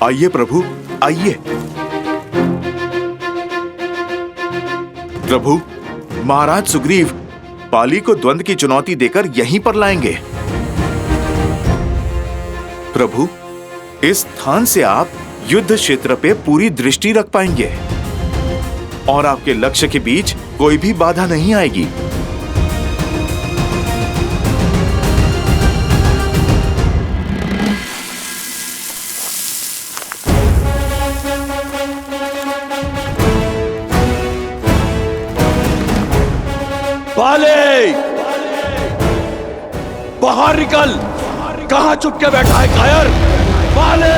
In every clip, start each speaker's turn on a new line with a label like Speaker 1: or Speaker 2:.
Speaker 1: आइए प्रभु, आइए। प्रभु, महाराज सुग्रीव बाली को द्वंद्व की चुनौती देकर यहीं पर लाएंगे। प्रभु, इस स्थान से आप युद्ध क्षेत्र पे पूरी दृष्टि रख पाएंगे और आपके लक्ष्य के बीच कोई भी बाधा नहीं आएगी।
Speaker 2: बाले, बाहर निकल। कहां छुप के बैठा है कायर? बाले,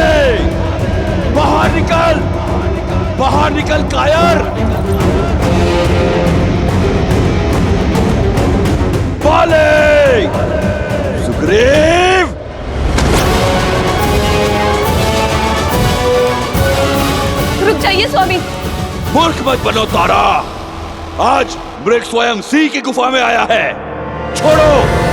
Speaker 2: बाहर निकल, बाहर निकल कायर। बाले, सुग्रीव।
Speaker 3: रुक जाइए स्वामी।
Speaker 2: मूर्ख मत बनो तारा। आज मृग स्वयं सिंह की गुफा में आया है। छोड़ो।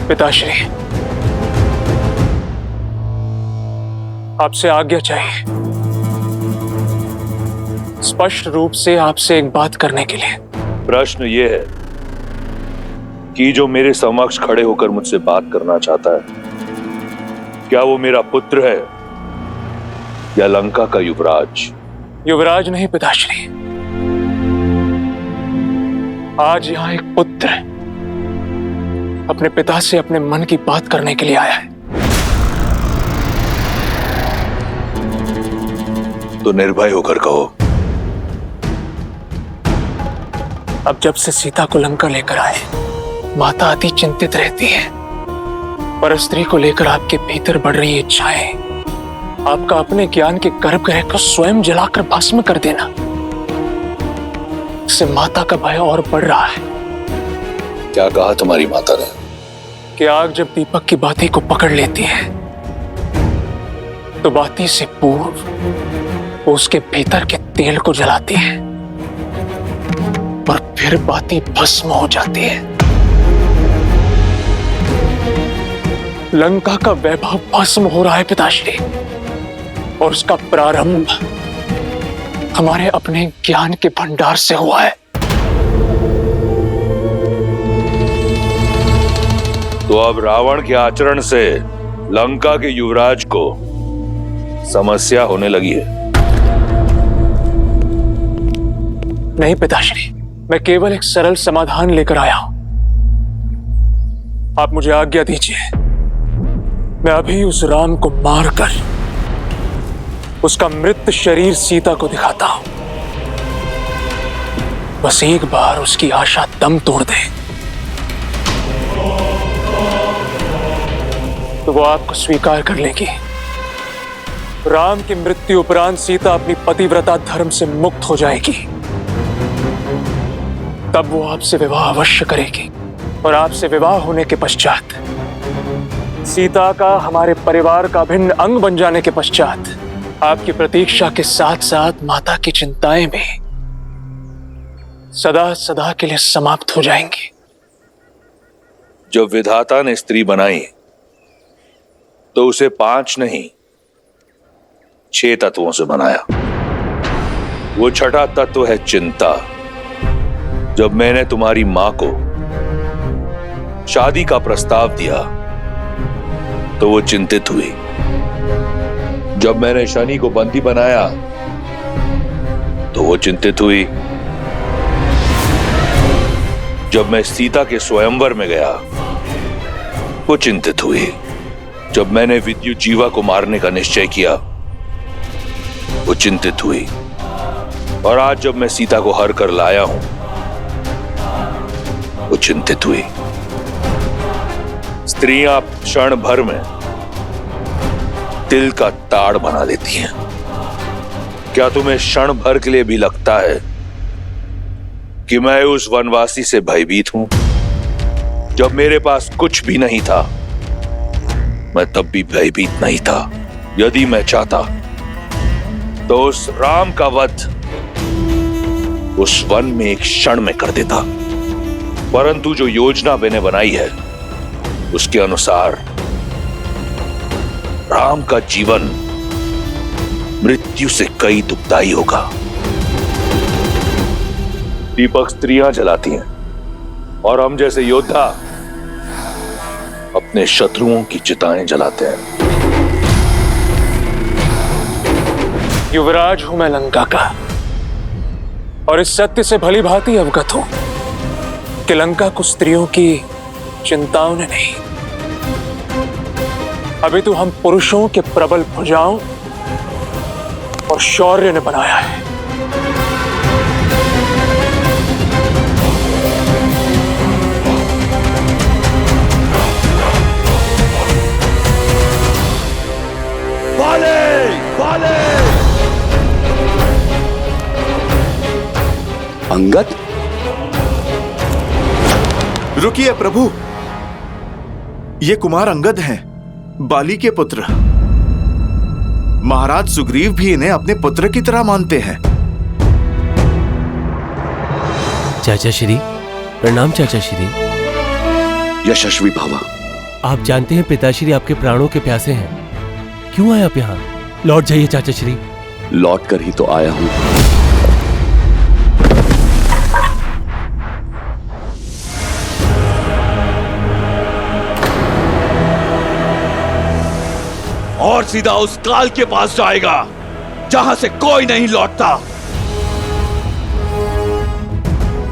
Speaker 4: पिताश्री, आपसे आज्ञा चाहिए। स्पष्ट रूप से आपसे एक बात करने के लिए।
Speaker 2: प्रश्न ये है कि जो मेरे समक्ष खड़े होकर मुझसे बात करना चाहता है, क्या वो मेरा पुत्र है या लंका का युवराज?
Speaker 4: युवराज नहीं पिताश्री, आज यहां एक पुत्र अपने पिता से अपने मन की बात करने के लिए आया है।
Speaker 2: तो निर्भय होकर कहो।
Speaker 4: अब जब से सीता को लंका लेकर आए, माता अति चिंतित रहती है। पर स्त्री को लेकर आपके भीतर बढ़ रही इच्छाएं, आपका अपने ज्ञान के गर्भगृह को स्वयं जलाकर भस्म कर देना, इससे माता का भय और बढ़ रहा है।
Speaker 2: क्या कहा तुम्हारी माता ने?
Speaker 4: कि आग जब दीपक की बाती को पकड़ लेती है तो बाती से पूर्व वो उसके भीतर के तेल को जलाती है और फिर बाती भस्म हो जाती है। लंका का वैभव भस्म हो रहा है पिताश्री, और उसका प्रारंभ हमारे अपने ज्ञान के भंडार से हुआ है।
Speaker 2: तो अब रावण के आचरण से लंका के युवराज को समस्या होने लगी है।
Speaker 4: नहीं पिताश्री, मैं केवल एक सरल समाधान लेकर आया हूं। आप मुझे आज्ञा दीजिए, मैं अभी उस राम को मारकर उसका मृत शरीर सीता को दिखाता हूं। बस एक बार उसकी आशा दम तोड़ दे तो वो आपको स्वीकार कर लेगी। राम की मृत्यु उपरांत सीता अपनी पतिव्रता धर्म से मुक्त हो जाएगी। तब वो आपसे विवाह अवश्य करेगी, और आपसे विवाह होने के पश्चात सीता का हमारे परिवार का भिन्न अंग बन जाने के पश्चात आपकी प्रतीक्षा के साथ साथ माता की चिंताएं भी सदा सदा के लिए समाप्त हो जाएंगी।
Speaker 2: जब विधाता ने स्त्री बनाई तो उसे 5 नहीं 6 तत्वों से बनाया। वो छठा तत्व है चिंता। जब मैंने तुम्हारी मां को शादी का प्रस्ताव दिया तो वो चिंतित हुई। जब मैंने शनि को बंदी बनाया तो वो चिंतित हुई। जब मैं सीता के स्वयंवर में गया वो चिंतित हुई। जब मैंने विद्युत जीवा को मारने का निश्चय किया वो चिंतित हुई। और आज जब मैं सीता को हर कर लाया हूं वो चिंतित हुई। स्त्रियां क्षण भर में तिल का ताड़ बना लेती हैं, क्या तुम्हें क्षण भर के लिए भी लगता है कि मैं उस वनवासी से भयभीत हूं? जब मेरे पास कुछ भी नहीं था, मैं तब भी भयभीत नहीं था। यदि मैं चाहता तो उस राम का वध उस वन में एक क्षण में कर देता, परंतु जो योजना मैंने बनाई है उसके अनुसार राम का जीवन मृत्यु से कई दुखदाई होगा। दीपक स्त्रियां जलाती हैं और हम जैसे योद्धा अपने शत्रुओं की चिताएं जलाते हैं।
Speaker 4: युवराज हूं मैं लंका का, और इस सत्य से भली भांति अवगत हूं कि लंका को स्त्रियों की चिंताओं ने नहीं, अभी तो हम पुरुषों के प्रबल भुजाओं और शौर्य ने बनाया है।
Speaker 5: अंगद,
Speaker 1: रुकिए प्रभु, ये कुमार अंगद हैं, बाली के पुत्र। महाराज सुग्रीव भी इन्हें अपने पुत्र की तरह मानते हैं।
Speaker 6: चाचा श्री प्रणाम। चाचा श्री
Speaker 5: यशस्वी भव।
Speaker 6: आप जानते हैं पिताश्री आपके प्राणों के प्यासे हैं, क्यों आए आप यहाँ? लौट जाइए चाचा श्री।
Speaker 5: लौट कर ही तो आया हूं।
Speaker 7: और सीधा उस काल के पास जाएगा जहां से कोई नहीं लौटता।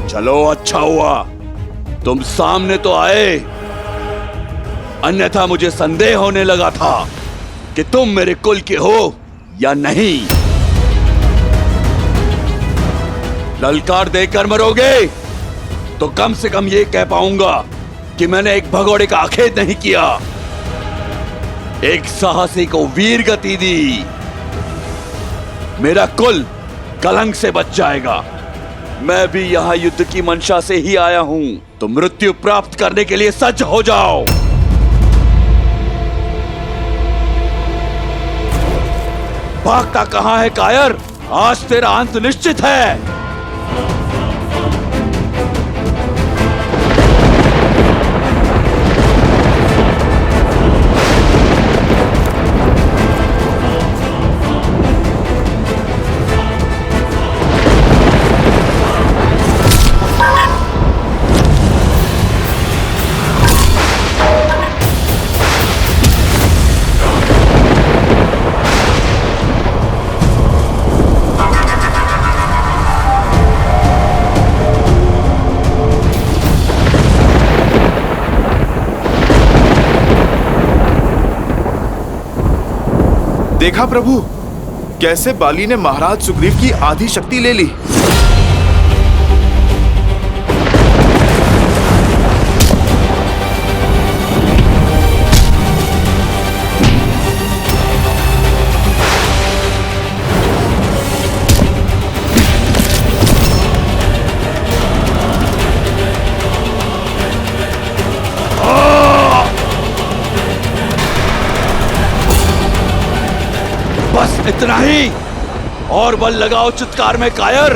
Speaker 7: चलो, अच्छा हुआ तुम सामने तो आए, अन्यथा मुझे संदेह होने लगा था कि तुम मेरे कुल के हो या नहीं। ललकार देकर मरोगे तो कम से कम ये कह पाऊंगा कि मैंने एक भगोड़े का आखेट नहीं किया, एक साहसी को वीर गति दी। मेरा कुल कलंक से बच जाएगा। मैं भी यहां युद्ध की मंशा से ही आया हूं, तो मृत्यु प्राप्त करने के लिए सज्ज हो जाओ। भागता कहां है कायर? आज तेरा अंत निश्चित है।
Speaker 1: देखा प्रभु, कैसे बाली ने महाराज सुग्रीव की आधी शक्ति ले ली।
Speaker 7: बस इतना ही, और बल लगाओ चित्कार में कायर,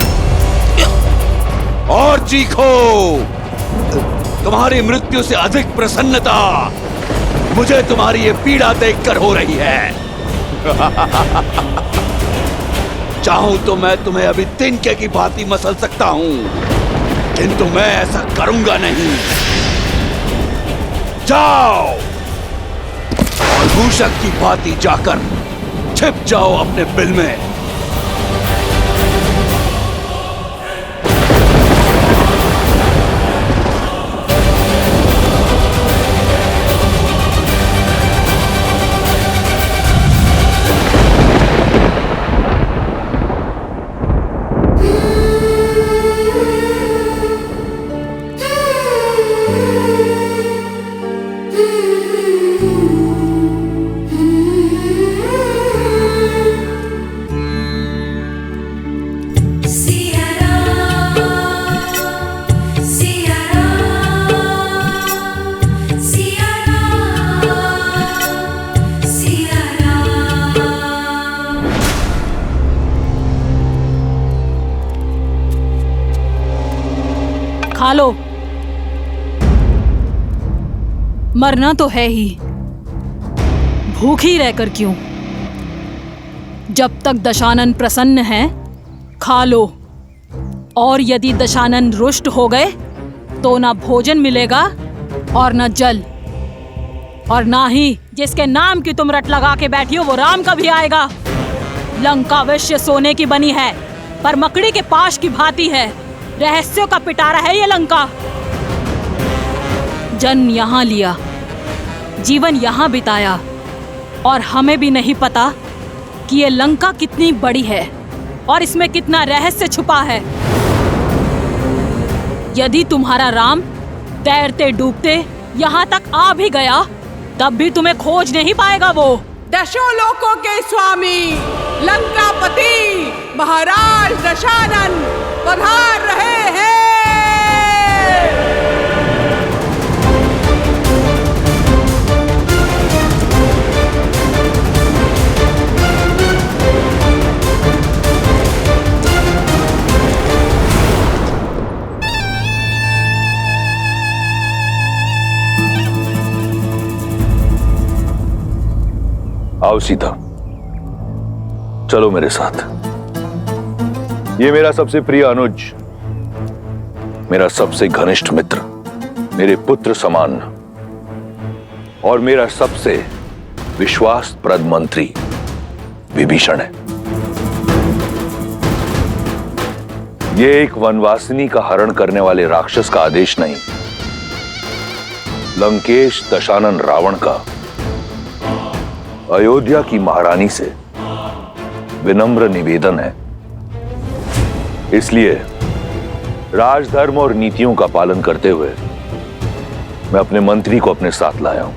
Speaker 7: और चीखो। तुम्हारी मृत्यु से अधिक प्रसन्नता मुझे तुम्हारी ये पीड़ा देखकर हो रही है। चाहूं तो मैं तुम्हें अभी तिनके की भांति मसल सकता हूं, किंतु मैं ऐसा करूंगा नहीं। जाओ और मूषक की भांति जाकर छिप जाओ अपने बिल में।
Speaker 8: खा लो, मरना तो है ही, भूखी रहकर क्यों? जब तक दशानन प्रसन्न है खा लो, और यदि दशानन रुष्ट हो गए तो ना भोजन मिलेगा और ना जल, और ना ही जिसके नाम की तुम रट लगा के बैठी हो वो राम कभी आएगा। लंका अवश्य सोने की बनी है, पर मकड़ी के पाश की भांति है। रहस्यों का पिटारा है ये लंका। जन्म यहाँ लिया, जीवन यहाँ बिताया, और हमें भी नहीं पता कि ये लंका कितनी बड़ी है और इसमें कितना रहस्य छुपा है। यदि तुम्हारा राम तैरते डूबते यहाँ तक आ भी गया तब भी तुम्हें खोज नहीं पाएगा वो।
Speaker 9: दशों लोकों के स्वामी लंकापति महाराज दशानन पधार रहे हैं।
Speaker 2: आओ सीता, चलो मेरे साथ। ये मेरा सबसे प्रिय अनुज, मेरा सबसे घनिष्ठ मित्र, मेरे पुत्र समान और मेरा सबसे विश्वासप्रद मंत्री विभीषण है। ये एक वनवासिनी का हरण करने वाले राक्षस का आदेश नहीं, लंकेश दशानन रावण का अयोध्या की महारानी से विनम्र निवेदन है। इसलिए राजधर्म और नीतियों का पालन करते हुए मैं अपने मंत्री को अपने साथ लाया हूं।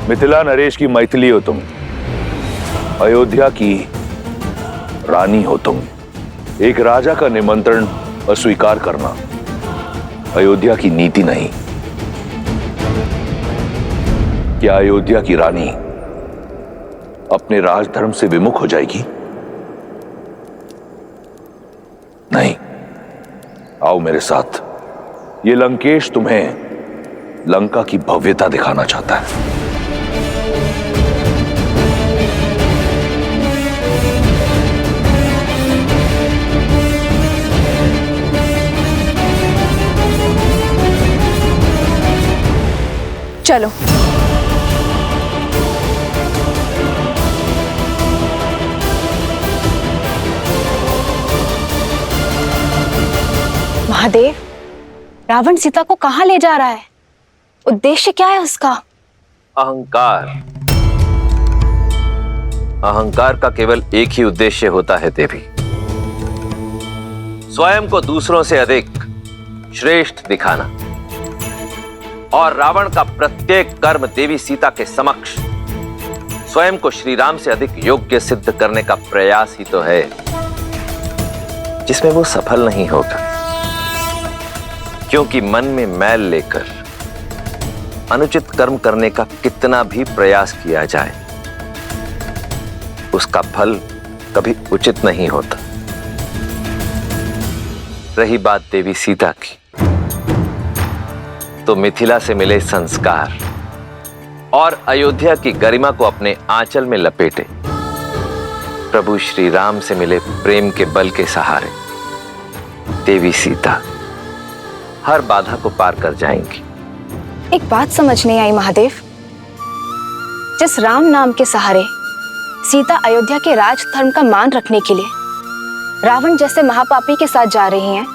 Speaker 2: मिथिला नरेश की मैथिली हो तुम, अयोध्या की रानी हो तुम। एक राजा का निमंत्रण अस्वीकार करना अयोध्या की नीति नहीं। क्या अयोध्या की रानी अपने राजधर्म से विमुख हो जाएगी? नहीं। आओ मेरे साथ, ये लंकेश तुम्हें लंका की भव्यता दिखाना चाहता है।
Speaker 3: चलो। महादेव, रावण सीता को कहां ले जा रहा है? उद्देश्य क्या है उसका?
Speaker 10: अहंकार। अहंकार का केवल एक ही उद्देश्य होता है देवी, स्वयं को दूसरों से अधिक श्रेष्ठ दिखाना। और रावण का प्रत्येक कर्म देवी सीता के समक्ष स्वयं को श्री राम से अधिक योग्य सिद्ध करने का प्रयास ही तो है, जिसमें वो सफल नहीं होगा। क्योंकि मन में मैल लेकर अनुचित कर्म करने का कितना भी प्रयास किया जाए, उसका फल कभी उचित नहीं होता। रही बात देवी सीता की, तो मिथिला से मिले संस्कार और अयोध्या की गरिमा को अपने आंचल में लपेटे प्रभु श्री राम से मिले प्रेम के बल के सहारे देवी सीता हर बाधा को पार कर जाएंगी।
Speaker 3: एक बात समझ नहीं आई महादेव, जिस राम नाम के सहारे सीता अयोध्या के राज धर्म का मान रखने के लिए रावण जैसे महापापी के साथ जा रही हैं,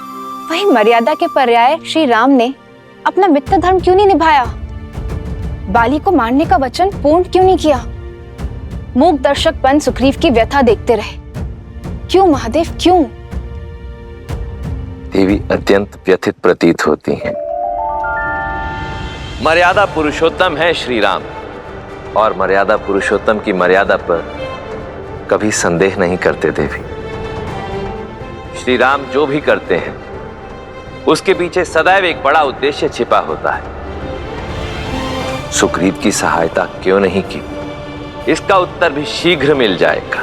Speaker 3: वही मर्यादा के पर्याय श्री राम ने अपना मित्र धर्म क्यों नहीं निभाया? बाली को मारने का वचन पूर्ण क्यों नहीं किया? मूक दर्शक बन सुग्रीव की व्यथा देखते रहे। क्यों महादेव, क्यों?
Speaker 10: देवी अत्यंत व्यथित प्रतीत होती हैं। मर्यादा पुरुषोत्तम है श्री राम, और मर्यादा पुरुषोत्तम की मर्यादा पर कभी संदेह नहीं करते देवी। श्री राम जो भी करते हैं उसके पीछे सदैव एक बड़ा उद्देश्य छिपा होता है। सुग्रीव की सहायता क्यों नहीं की, इसका उत्तर भी शीघ्र मिल जाएगा।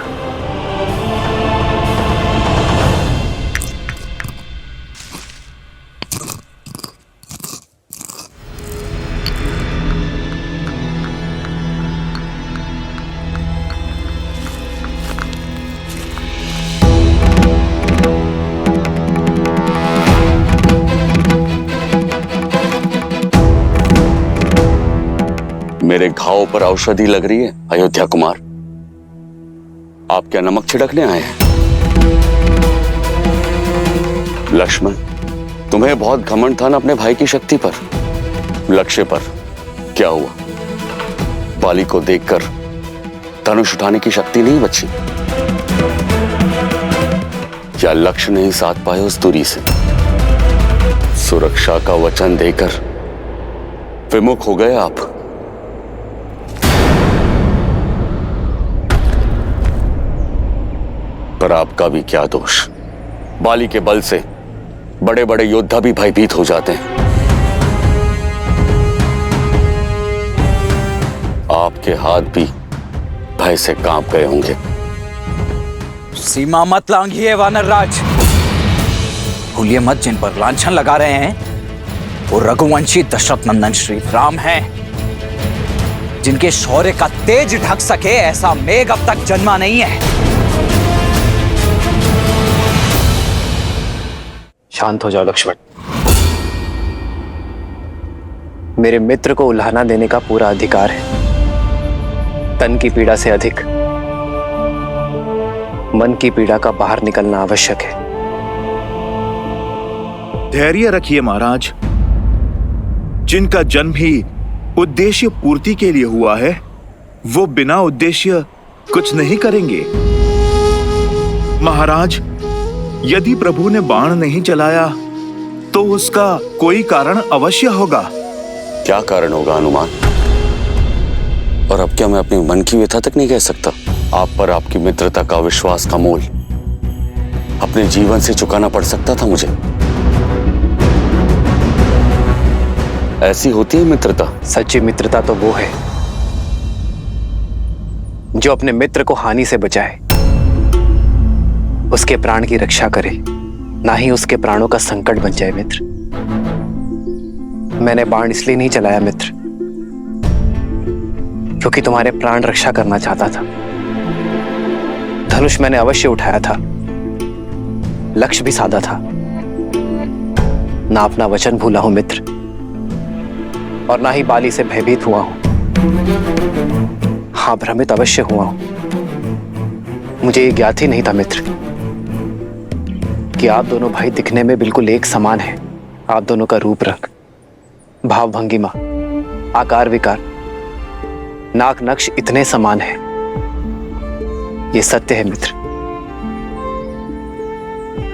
Speaker 5: मेरे घाव पर औषधि लग रही है अयोध्या कुमार? आप क्या नमक छिड़कने आए हैं? लक्ष्मण, तुम्हें बहुत घमंड था ना अपने भाई की शक्ति पर, लक्ष्य पर। क्या हुआ? बाली को देखकर धनुष उठाने की शक्ति नहीं बची? क्या लक्ष्य नहीं साध पाए उस दूरी से? सुरक्षा का वचन देकर विमुख हो गए आप। पर आपका भी क्या दोष? बाली के बल से बड़े बड़े योद्धा भी भयभीत हो जाते हैं। आपके हाथ भी भय से कांप गए होंगे।
Speaker 11: सीमा मत लांघिए वानर राज। भूलिए मत, जिन पर लांछन लगा रहे हैं वो रघुवंशी दशरथ नंदन श्री राम हैं, जिनके शौर्य का तेज ढक सके ऐसा मेघ अब तक जन्मा नहीं है।
Speaker 4: शांत हो जाओ लक्ष्मण। मेरे मित्र को उल्हाना देने का पूरा अधिकार है। तन की पीड़ा से अधिक मन की पीड़ा का बाहर निकलना आवश्यक है।
Speaker 1: धैर्य रखिए महाराज। जिनका जन्म ही उद्देश्य पूर्ति के लिए हुआ है, वो बिना उद्देश्य कुछ नहीं करेंगे। महाराज, यदि प्रभु ने बाण नहीं चलाया तो उसका कोई कारण अवश्य होगा।
Speaker 5: क्या कारण होगा हनुमान? और अब क्या मैं अपने मन की व्यथा तक नहीं कह सकता? आप पर आपकी मित्रता का विश्वास का मोल अपने जीवन से चुकाना पड़ सकता था मुझे। ऐसी होती है मित्रता।
Speaker 4: सच्ची मित्रता तो वो है जो अपने मित्र को हानि से बचाए, उसके प्राण की रक्षा करे, ना ही उसके प्राणों का संकट बन जाए। मित्र, मैंने बाण इसलिए नहीं चलाया मित्र, क्योंकि तुम्हारे प्राण रक्षा करना चाहता था। धनुष मैंने अवश्य उठाया था, लक्ष्य भी साधा था। ना अपना वचन भूला हूं मित्र, और ना ही बाली से भयभीत हुआ हूं। हाँ, भ्रमित अवश्य हुआ हूं। मुझे ये ज्ञात ही नहीं था मित्र कि आप दोनों भाई दिखने में बिल्कुल एक समान हैं। आप दोनों का रूप रंग, भाव भंगिमा, आकार विकार, नाक नक्श इतने समान हैं। ये सत्य है मित्र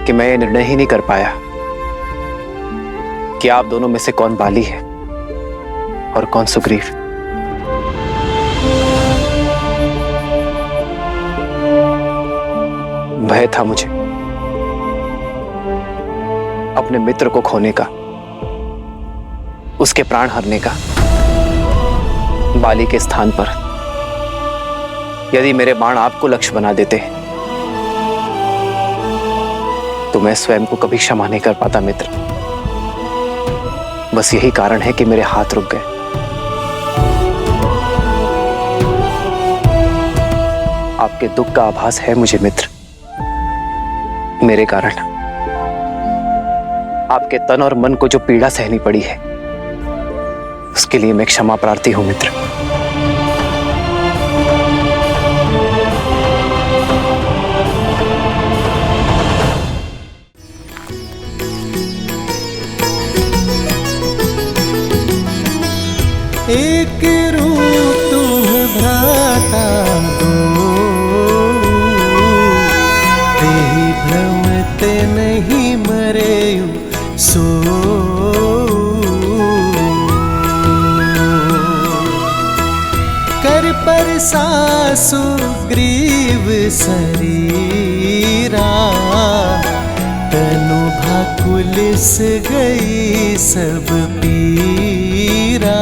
Speaker 4: कि मैं ये निर्णय ही नहीं कर पाया कि आप दोनों में से कौन बाली है और कौन सुग्रीव। भय था मुझे अपने मित्र को खोने का, उसके प्राण हरने का। बाली के स्थान पर यदि मेरे बाण आपको लक्ष्य बना देते तो मैं स्वयं को कभी क्षमा नहीं कर पाता मित्र। बस यही कारण है कि मेरे हाथ रुक गए। आपके दुख का आभास है मुझे मित्र। मेरे कारण आपके तन और मन को जो पीड़ा सहनी पड़ी है, उसके लिए मैं क्षमा प्रार्थी हूं मित्र।
Speaker 12: एक रूप तुम भ्राता दो, तेहि भ्रमत नहीं मरेयु सो। कर पर सासु ग्रीव शरीरा, तनु भाकुलिस गई सब पीरा।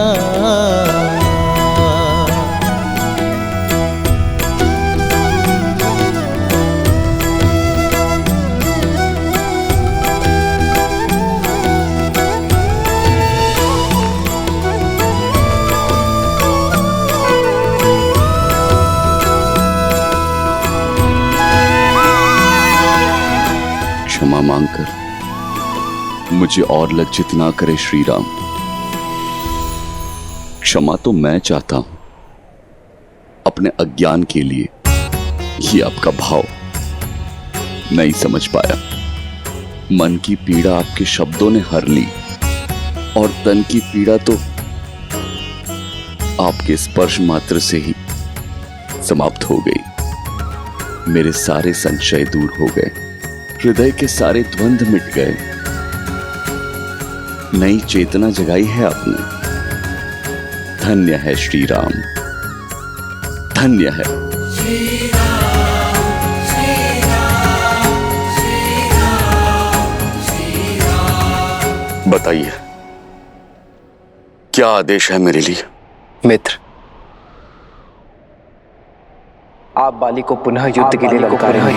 Speaker 5: क्षमा मांगकर मुझे और लज्जित ना करे श्री राम। क्षमा तो मैं चाहता हूं अपने अज्ञान के लिए। ये आपका भाव नहीं समझ पाया। मन की पीड़ा आपके शब्दों ने हर ली और तन की पीड़ा तो आपके स्पर्श मात्र से ही समाप्त हो गई। मेरे सारे संशय दूर हो गए, हृदय के सारे द्वंद्व मिट गए। नई चेतना जगाई है आपने। धन्य है श्री राम, धन्य है। बताइए, क्या आदेश है मेरे लिए?
Speaker 4: मित्र, आप बाली को पुनः युद्ध के लिए ललकारेंगे।